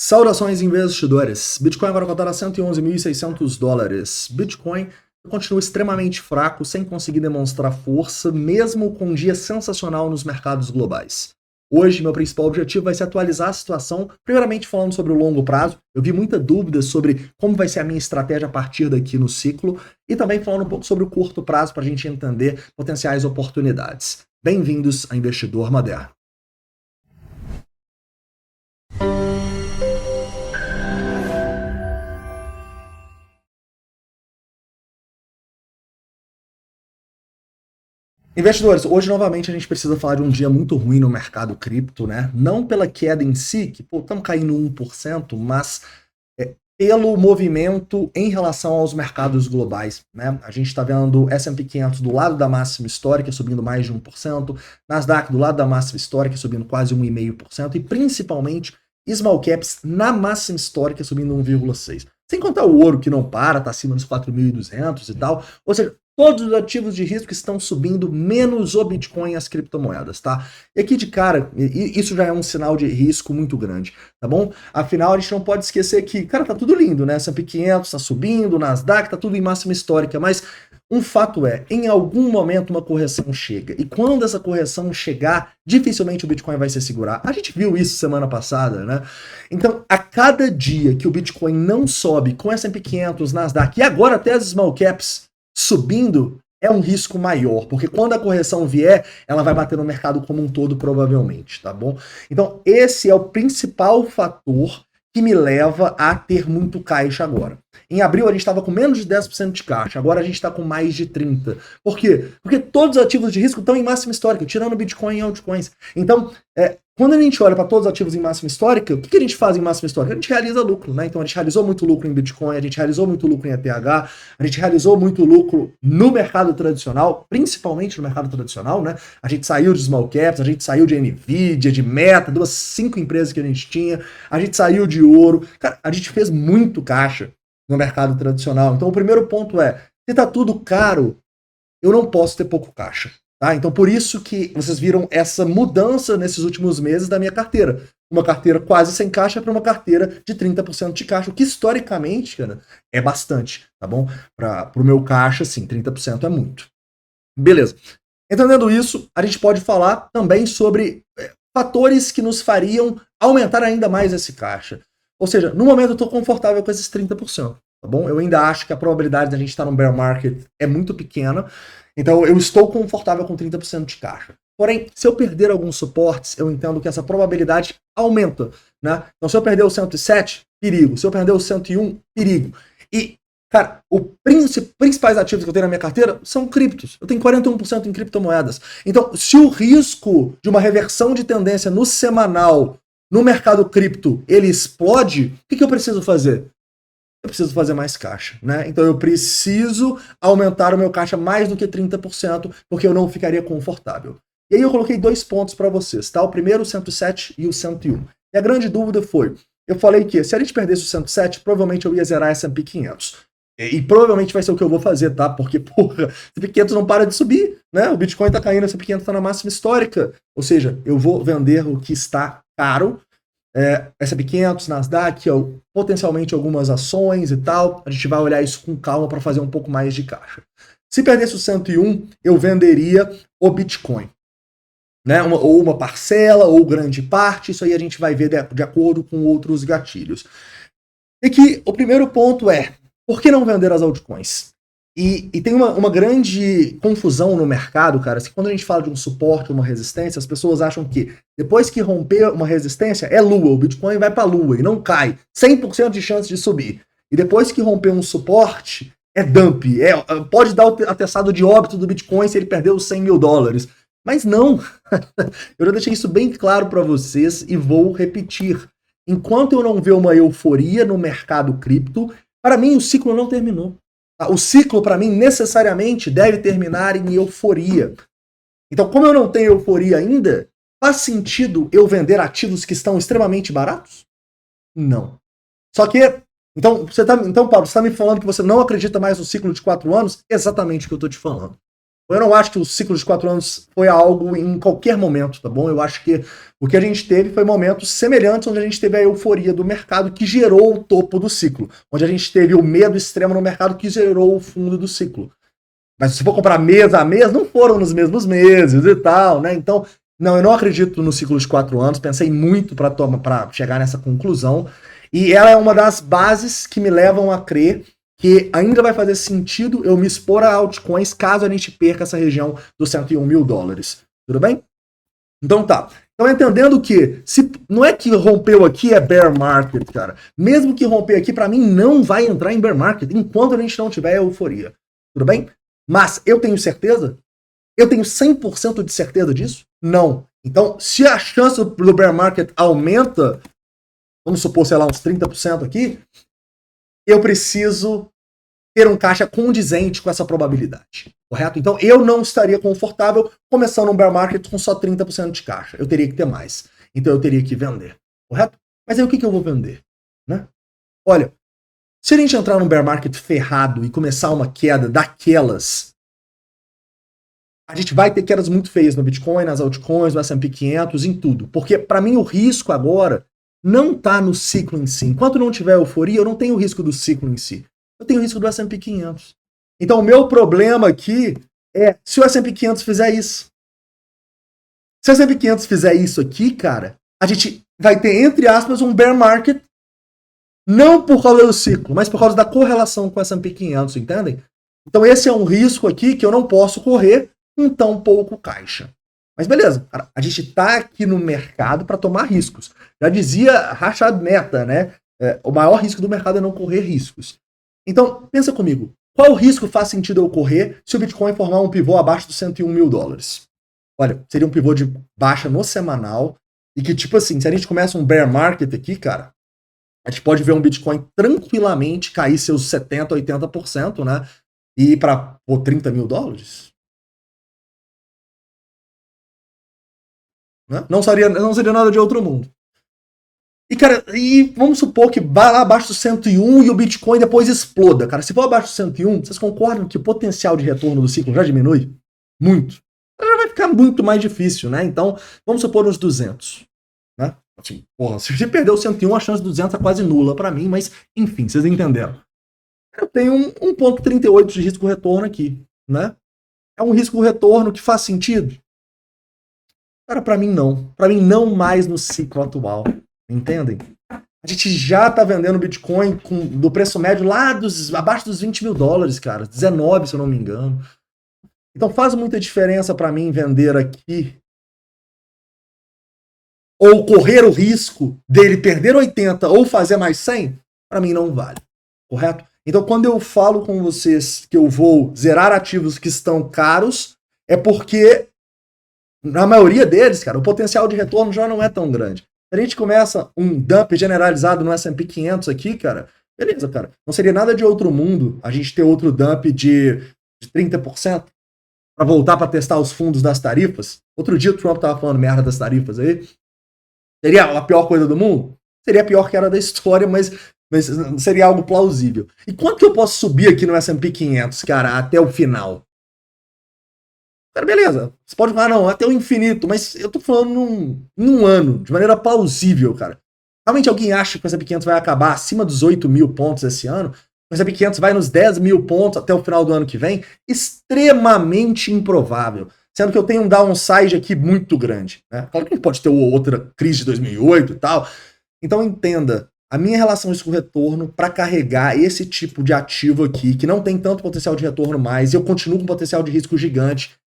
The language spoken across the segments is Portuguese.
Saudações investidores. Bitcoin agora cotado a $111.600. Bitcoin continua extremamente fraco, sem conseguir demonstrar força, mesmo com um dia sensacional nos mercados globais. Hoje, meu principal objetivo vai ser atualizar a situação, primeiramente falando sobre o longo prazo. Eu vi muita dúvida sobre como vai ser a minha estratégia a partir daqui no ciclo, e também falando um pouco sobre o curto prazo para a gente entender potenciais oportunidades. Bem-vindos a Investidor Moderno. Investidores, hoje novamente a gente precisa falar de um dia muito ruim no mercado cripto, né? Não pela queda em si, que estamos caindo 1%, mas pelo movimento em relação aos mercados globais, né? A gente está vendo S&P 500 do lado da máxima histórica subindo mais de 1%, Nasdaq do lado da máxima histórica subindo quase 1,5% e principalmente Small Caps na máxima histórica subindo 1,6%. Sem contar o ouro que não para, está acima dos 4.200 e tal, ou seja, todos os ativos de risco estão subindo, menos o Bitcoin e as criptomoedas, tá? E aqui de cara, isso já é um sinal de risco muito grande, tá bom? Afinal, a gente não pode esquecer que, cara, tá tudo lindo, né? S&P 500 tá subindo, Nasdaq tá tudo em máxima histórica, mas um fato é, em algum momento uma correção chega. E quando essa correção chegar, dificilmente o Bitcoin vai se segurar. A gente viu isso semana passada, né? Então, a cada dia que o Bitcoin não sobe com S&P 500, Nasdaq e agora até as small caps subindo, é um risco maior, porque quando a correção vier, ela vai bater no mercado como um todo, provavelmente, tá bom? Então, esse é o principal fator que me leva a ter muito caixa agora. Em abril a gente estava com menos de 10% de caixa, agora a gente está com mais de 30%. Por quê? Porque todos os ativos de risco estão em máxima histórica, tirando Bitcoin e altcoins. Então, quando a gente olha para todos os ativos em máxima histórica, o que a gente faz em máxima histórica? A gente realiza lucro, né? Então a gente realizou muito lucro em Bitcoin, a gente realizou muito lucro em ETH, a gente realizou muito lucro no mercado tradicional, principalmente no mercado tradicional, né? A gente saiu de small caps, a gente saiu de Nvidia, de Meta, 5 empresas que a gente tinha, a gente saiu de ouro. Cara, a gente fez muito caixa no mercado tradicional. Então o primeiro ponto é, se tá tudo caro, eu não posso ter pouco caixa. Tá? Então por isso que vocês viram essa mudança nesses últimos meses da minha carteira. Uma carteira quase sem caixa para uma carteira de 30% de caixa, o que historicamente, cara, é bastante, tá bom? Para o meu caixa, sim, 30% é muito. Beleza. Entendendo isso, a gente pode falar também sobre fatores que nos fariam aumentar ainda mais esse caixa. Ou seja, no momento eu estou confortável com esses 30%, tá bom? Eu ainda acho que a probabilidade da gente estar no bear market é muito pequena, então eu estou confortável com 30% de caixa. Porém, se eu perder alguns suportes, eu entendo que essa probabilidade aumenta, né? Então se eu perder o 107, perigo. Se eu perder o 101, perigo. E, cara, os principais ativos que eu tenho na minha carteira são criptos. Eu tenho 41% em criptomoedas. Então, se o risco de uma reversão de tendência no semanal no mercado cripto ele explode, o que eu preciso fazer? Eu preciso fazer mais caixa, né? Então eu preciso aumentar o meu caixa mais do que 30%, porque eu não ficaria confortável. E aí eu coloquei 2 pontos para vocês, tá? O primeiro, o 107 e o 101. E a grande dúvida foi, eu falei que se a gente perdesse o 107, provavelmente eu ia zerar S&P 500. E provavelmente vai ser o que eu vou fazer, tá? Porque, porra, o S&P 500 não para de subir, né? O Bitcoin tá caindo, o S&P 500 tá na máxima histórica. Ou seja, eu vou vender o que está caro, S&P 500, Nasdaq, potencialmente algumas ações e tal. A gente vai olhar isso com calma para fazer um pouco mais de caixa. Se perdesse o 101, eu venderia o Bitcoin, né? Ou uma parcela, ou grande parte. Isso aí a gente vai ver de acordo com outros gatilhos. E que o primeiro ponto é, por que não vender as altcoins? E tem uma grande confusão no mercado, cara, que quando a gente fala de um suporte, uma resistência, as pessoas acham que depois que romper uma resistência, é lua, o Bitcoin vai pra lua e não cai. 100% de chance de subir. E depois que romper um suporte, é dump. Pode dar o atestado de óbito do Bitcoin se ele perder os $100 mil. Mas não. Eu já deixei isso bem claro para vocês e vou repetir. Enquanto eu não ver uma euforia no mercado cripto, para mim o ciclo não terminou. O ciclo, para mim, necessariamente deve terminar em euforia. Então, como eu não tenho euforia ainda, faz sentido eu vender ativos que estão extremamente baratos? Não. Só que, Paulo, você está me falando que você não acredita mais no ciclo de 4 anos? Exatamente o que eu estou te falando. Eu não acho que o ciclo de 4 anos foi algo em qualquer momento, tá bom? Eu acho que o que a gente teve foi momentos semelhantes, onde a gente teve a euforia do mercado que gerou o topo do ciclo, onde a gente teve o medo extremo no mercado que gerou o fundo do ciclo. Mas se for comparar mês a mês, não foram nos mesmos meses e tal, né? Então, não, eu não acredito no ciclo de 4 anos, pensei muito para chegar nessa conclusão, e ela é uma das bases que me levam a crer que ainda vai fazer sentido eu me expor a altcoins caso a gente perca essa região dos 101 mil dólares. Tudo bem? Então tá. Então entendendo que se não é que rompeu aqui é bear market, cara. Mesmo que romper aqui, para mim não vai entrar em bear market enquanto a gente não tiver euforia. Tudo bem? Mas eu tenho certeza? Eu tenho 100% de certeza disso? Não. Então, se a chance do bear market aumenta, vamos supor, sei lá, uns 30% aqui, eu preciso ter um caixa condizente com essa probabilidade, correto? Então eu não estaria confortável começando um bear market com só 30% de caixa. Eu teria que ter mais. Então eu teria que vender, correto? Mas aí o que eu vou vender? Né? Olha, se a gente entrar num bear market ferrado e começar uma queda daquelas, a gente vai ter quedas muito feias no Bitcoin, nas altcoins, no S&P 500, em tudo. Porque para mim o risco agora não está no ciclo em si. Enquanto não tiver euforia, eu não tenho o risco do ciclo em si. Eu tenho o risco do S&P 500. Então o meu problema aqui é se o S&P 500 fizer isso. Se o S&P 500 fizer isso aqui, cara, a gente vai ter, entre aspas, um bear market, não por causa do ciclo, mas por causa da correlação com o S&P 500, entendem? Então esse é um risco aqui que eu não posso correr com tão pouco caixa. Mas beleza, cara, a gente tá aqui no mercado para tomar riscos. Já dizia Rashad Mehta, né? O maior risco do mercado é não correr riscos. Então, pensa comigo. Qual risco faz sentido eu correr se o Bitcoin formar um pivô abaixo dos 101 mil dólares? Olha, seria um pivô de baixa no semanal e que, tipo assim, se a gente começa um bear market aqui, cara, a gente pode ver um Bitcoin tranquilamente cair seus 70%, 80%, né? E ir para 30 mil dólares. Né? Não seria nada de outro mundo. E, cara, vamos supor que vai lá abaixo do 101 e o Bitcoin depois exploda. Cara, se for abaixo do 101, vocês concordam que o potencial de retorno do ciclo já diminui? Muito. Já vai ficar muito mais difícil, né? Então, vamos supor uns 200. Né? Assim, porra, se você perder o 101, a chance de 200 é quase nula para mim, mas, enfim, vocês entenderam. Eu tenho 1,38 de risco-retorno aqui, né? É um risco-retorno que faz sentido? Cara, para mim não. Para mim não mais no ciclo atual. Entendem? A gente já tá vendendo Bitcoin do preço médio lá abaixo dos 20 mil dólares, cara. 19, se eu não me engano. Então faz muita diferença para mim vender aqui ou correr o risco dele perder 80 ou fazer mais 100, para mim não vale. Correto? Então quando eu falo com vocês que eu vou zerar ativos que estão caros, é porque na maioria deles, cara, o potencial de retorno já não é tão grande. Se a gente começa um dump generalizado no S&P 500 aqui, cara, beleza, cara. Não seria nada de outro mundo a gente ter outro dump de 30% para voltar para testar os fundos das tarifas. Outro dia o Trump tava falando merda das tarifas aí. Seria a pior coisa do mundo? Seria a pior queda da história, mas seria algo plausível. E quanto que eu posso subir aqui no S&P 500, cara, até o final? Cara, beleza. Você pode falar, não, até o infinito, mas eu tô falando num ano, de maneira plausível, cara. Realmente alguém acha que o S&P 500 vai acabar acima dos 8 mil pontos esse ano? O S&P 500 vai nos 10 mil pontos até o final do ano que vem? Extremamente improvável. Sendo que eu tenho um downside aqui muito grande. Né? Claro que pode ter outra crise de 2008 e tal. Então entenda, a minha relação risco-retorno para carregar esse tipo de ativo aqui, que não tem tanto potencial de retorno mais, e eu continuo com potencial de risco gigante,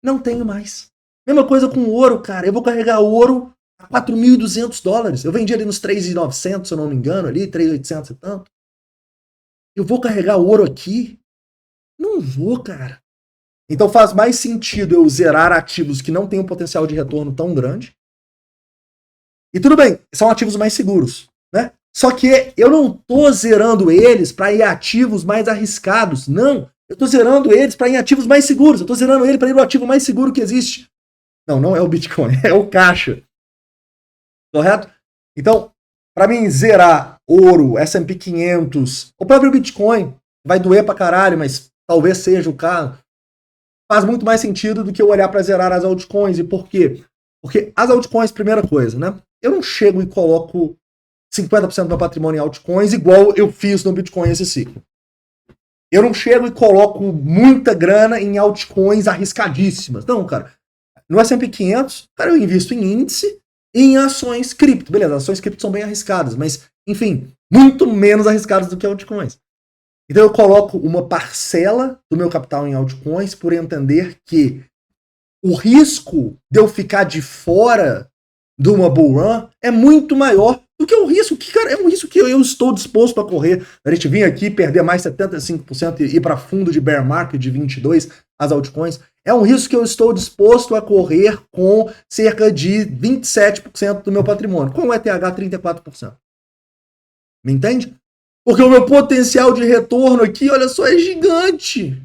não tenho mais. Mesma coisa com ouro, cara. Eu vou carregar ouro a 4.200 dólares. Eu vendi ali nos 3.900, se eu não me engano, ali, 3.800 e tanto. Eu vou carregar ouro aqui? Não vou, cara. Então faz mais sentido eu zerar ativos que não têm um potencial de retorno tão grande. E tudo bem, são ativos mais seguros, né? Só que eu não tô zerando eles para ir a ativos mais arriscados. Não. Eu tô zerando eles para ir em ativos mais seguros. Eu tô zerando ele para ir no ativo mais seguro que existe. Não, não é o Bitcoin, é o caixa. Correto? Então, para mim zerar ouro, S&P 500, o próprio Bitcoin vai doer pra caralho, mas talvez seja o caso. faz muito mais sentido do que eu olhar para zerar as altcoins. E por quê? Porque as altcoins, primeira coisa, né? Eu não chego e coloco 50% do meu patrimônio em altcoins igual eu fiz no Bitcoin esse ciclo. Eu não chego e coloco muita grana em altcoins arriscadíssimas. Não, cara. No S&P 500, cara, eu invisto em índice e em ações cripto. Beleza, ações cripto são bem arriscadas, mas, enfim, muito menos arriscadas do que altcoins. Então eu coloco uma parcela do meu capital em altcoins por entender que o risco de eu ficar de fora de uma bull run é muito maior do que o risco que, cara, é um risco que eu estou disposto a correr. A gente vir aqui perder mais 75% e ir para fundo de bear market de 22% as altcoins. É um risco que eu estou disposto a correr com cerca de 27% do meu patrimônio, com o ETH 34%. Me entende? Porque o meu potencial de retorno aqui, olha só, é gigante.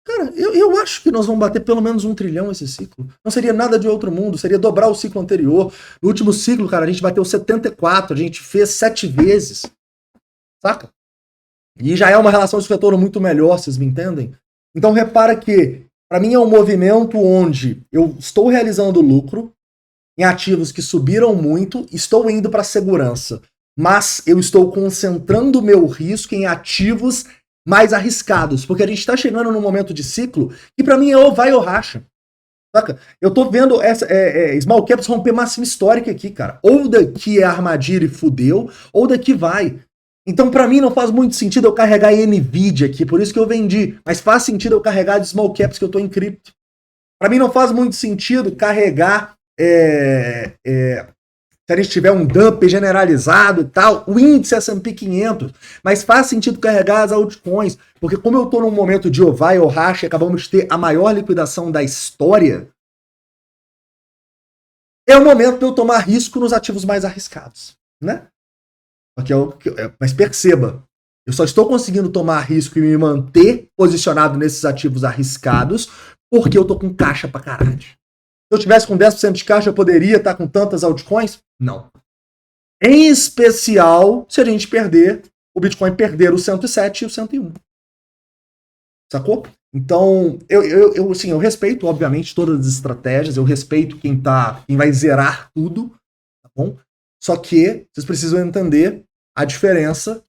Cara, eu acho que nós vamos bater pelo menos 1 trilhão esse ciclo. Não seria nada de outro mundo, seria dobrar o ciclo anterior. No último ciclo, cara, a gente bateu 74, a gente fez 7 vezes. Saca? E já é uma relação de retorno muito melhor, vocês me entendem? Então repara que, para mim, é um movimento onde eu estou realizando lucro em ativos que subiram muito, estou indo para segurança, mas eu estou concentrando o meu risco em ativos mais arriscados, porque a gente está chegando num momento de ciclo que para mim é ou vai ou racha. Saca? Eu tô vendo small caps romper máxima histórica aqui, cara. Ou daqui é armadilha e fudeu, ou daqui vai. Então, para mim, não faz muito sentido eu carregar NVIDIA aqui, por isso que eu vendi. Mas faz sentido eu carregar de small caps que eu tô em cripto. Para mim, não faz muito sentido carregar se a gente tiver um dump generalizado e tal, o índice S&P 500, mas faz sentido carregar as altcoins, porque como eu estou num momento de ou vai ou racha e acabamos de ter a maior liquidação da história, é o momento de eu tomar risco nos ativos mais arriscados, né? Mas perceba, eu só estou conseguindo tomar risco e me manter posicionado nesses ativos arriscados porque eu tô com caixa pra caralho. Se eu tivesse com 10% de caixa, eu poderia estar com tantas altcoins? Não. Em especial, se a gente perder, o Bitcoin perder o 107 e o 101. Sacou? Então, eu respeito, obviamente, todas as estratégias, eu respeito quem vai zerar tudo, tá bom? Só que vocês precisam entender a diferença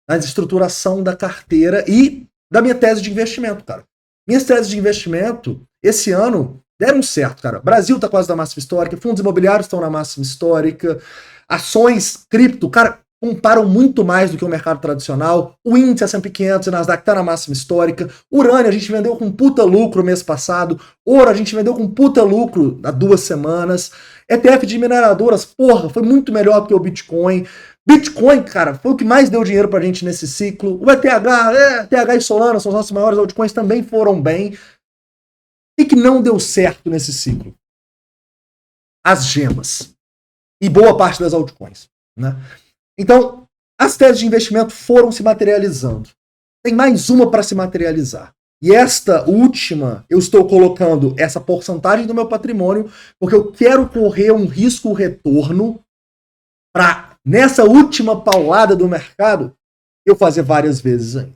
na estruturação da carteira e da minha tese de investimento, cara. Minhas teses de investimento, esse ano, deram certo, cara. Brasil tá quase na máxima histórica, fundos imobiliários estão na máxima histórica, ações, cripto, cara, comparam muito mais do que o mercado tradicional. O índice S&P 500 e Nasdaq tá na máxima histórica. Urânio a gente vendeu com puta lucro mês passado. Ouro a gente vendeu com puta lucro há 2 semanas. ETF de mineradoras, porra, foi muito melhor do que o Bitcoin. Bitcoin, cara, foi o que mais deu dinheiro pra gente nesse ciclo. O ETH e Solana são os nossos maiores altcoins, também foram bem. O que não deu certo nesse ciclo? As gemas. E boa parte das altcoins, né? Então, as teses de investimento foram se materializando. Tem mais uma para se materializar. E esta última, eu estou colocando essa porcentagem do meu patrimônio, porque eu quero correr um risco-retorno para, nessa última paulada do mercado, eu fazer várias vezes ainda.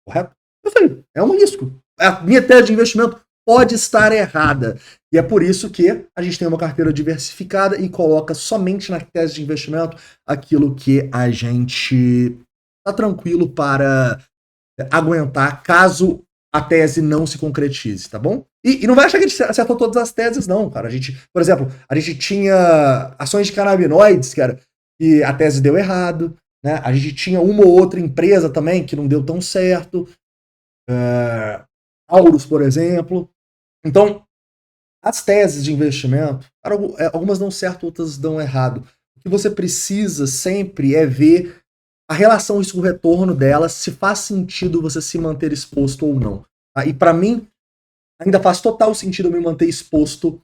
Correto? Eu falei, é um risco. A minha tese de investimento pode estar errada. E é por isso que a gente tem uma carteira diversificada e coloca somente na tese de investimento aquilo que a gente está tranquilo para aguentar caso a tese não se concretize, tá bom? E não vai achar que a gente acertou todas as teses, não, cara. A gente, por exemplo, a gente tinha ações de canabinoides, cara, e a tese deu errado, né? A gente tinha uma ou outra empresa também que não deu tão certo. Aurus, por exemplo. Então, as teses de investimento, algumas dão certo, outras dão errado. O que você precisa sempre é ver a relação risco-retorno delas, se faz sentido você se manter exposto ou não. Tá? E para mim, ainda faz total sentido eu me manter exposto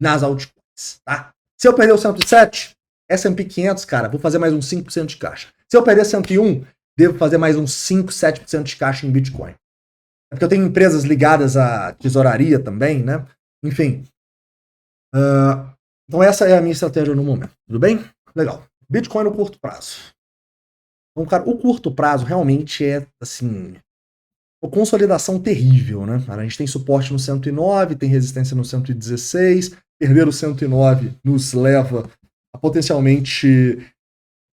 nas altcoins. Tá? Se eu perder o 107, S&P 500, cara, vou fazer mais uns 5% de caixa. Se eu perder 101, devo fazer mais uns 5, 7% de caixa em Bitcoin. É porque eu tenho empresas ligadas à tesouraria também, né? Enfim. Então essa é a minha estratégia no momento. Tudo bem? Legal. Bitcoin no curto prazo. Então, cara, o curto prazo realmente é, assim, Uma consolidação terrível, né? A gente tem suporte no 109, tem resistência no 116, perder o 109 nos leva a potencialmente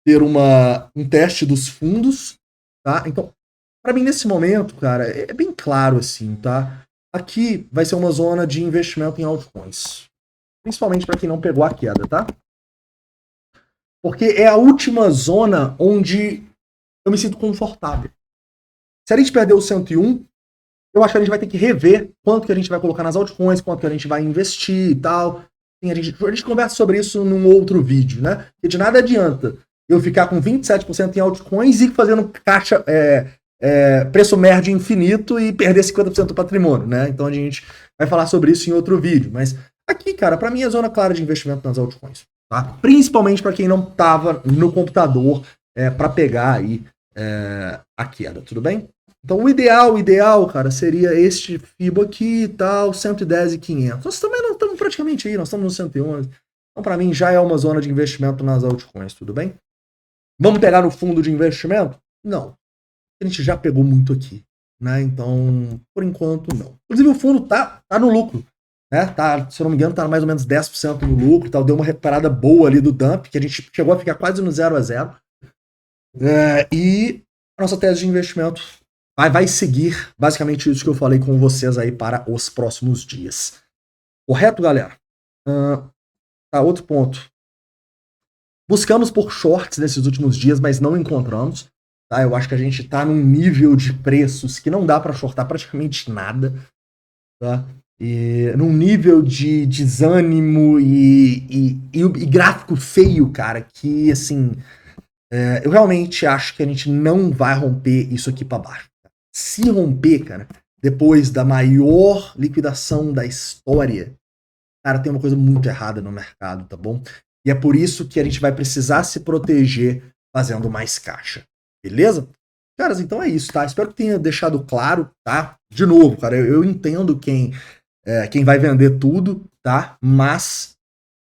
ter um teste dos fundos, tá? Então, para mim, nesse momento, cara, é bem claro assim, tá? Aqui vai ser uma zona de investimento em altcoins. Principalmente para quem não pegou a queda, tá? Porque é a última zona onde eu me sinto confortável. Se a gente perder o 101, eu acho que a gente vai ter que rever quanto que a gente vai colocar nas altcoins, quanto que a gente vai investir e tal. A gente conversa sobre isso num outro vídeo, né? Porque de nada adianta eu ficar com 27% em altcoins e fazendo caixa, preço médio infinito e perder 50% do patrimônio, né? Então a gente vai falar sobre isso em outro vídeo. Mas aqui, cara, para mim é zona clara de investimento nas altcoins, tá? Principalmente para quem não tava no computador para pegar aí a queda, tudo bem? Então o ideal, cara, seria este FIBO aqui e tal, 110 e 500. Nós também não estamos praticamente aí, nós estamos no 111. Então para mim já é uma zona de investimento nas altcoins, tudo bem? Vamos pegar no fundo de investimento? Não. A gente já pegou muito aqui, né? Então, por enquanto, não. Inclusive o fundo tá no lucro, né? Tá, se eu não me engano, tá mais ou menos 10% no lucro, tal. Deu uma recuperada boa ali do dump, que a gente chegou a ficar quase no 0 a 0. E a nossa tese de investimento vai seguir basicamente isso que eu falei com vocês aí para os próximos dias. Correto, galera? Outro ponto. Buscamos por shorts nesses últimos dias, mas não encontramos. Tá? Eu acho que a gente está num nível de preços que não dá para shortar praticamente nada. Tá? E num nível de desânimo e gráfico feio, cara, que assim, eu realmente acho que a gente não vai romper isso aqui para baixo. Se romper, cara, depois da maior liquidação da história, cara, tem uma coisa muito errada no mercado, tá bom? E é por isso que a gente vai precisar se proteger fazendo mais caixa. Beleza? Caras, então é isso, tá? Espero que tenha deixado claro, tá? De novo, cara, eu entendo quem vai vender tudo, tá? Mas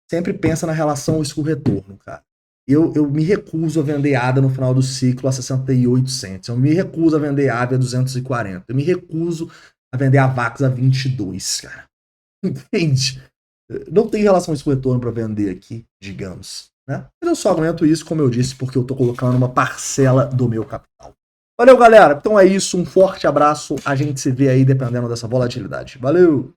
sempre pensa na relação risco-retorno, cara. Eu me recuso a vender ADA no final do ciclo a 68 cents. Eu me recuso a vender AVE a 240. Eu me recuso a vender a VAX a 22, cara. Entende? Não tem relação risco-retorno para vender aqui, digamos. Né? Mas eu só aguento isso, como eu disse, porque eu tô colocando uma parcela do meu capital. Valeu, galera. Então é isso. Um forte abraço. A gente se vê aí dependendo dessa volatilidade. Valeu!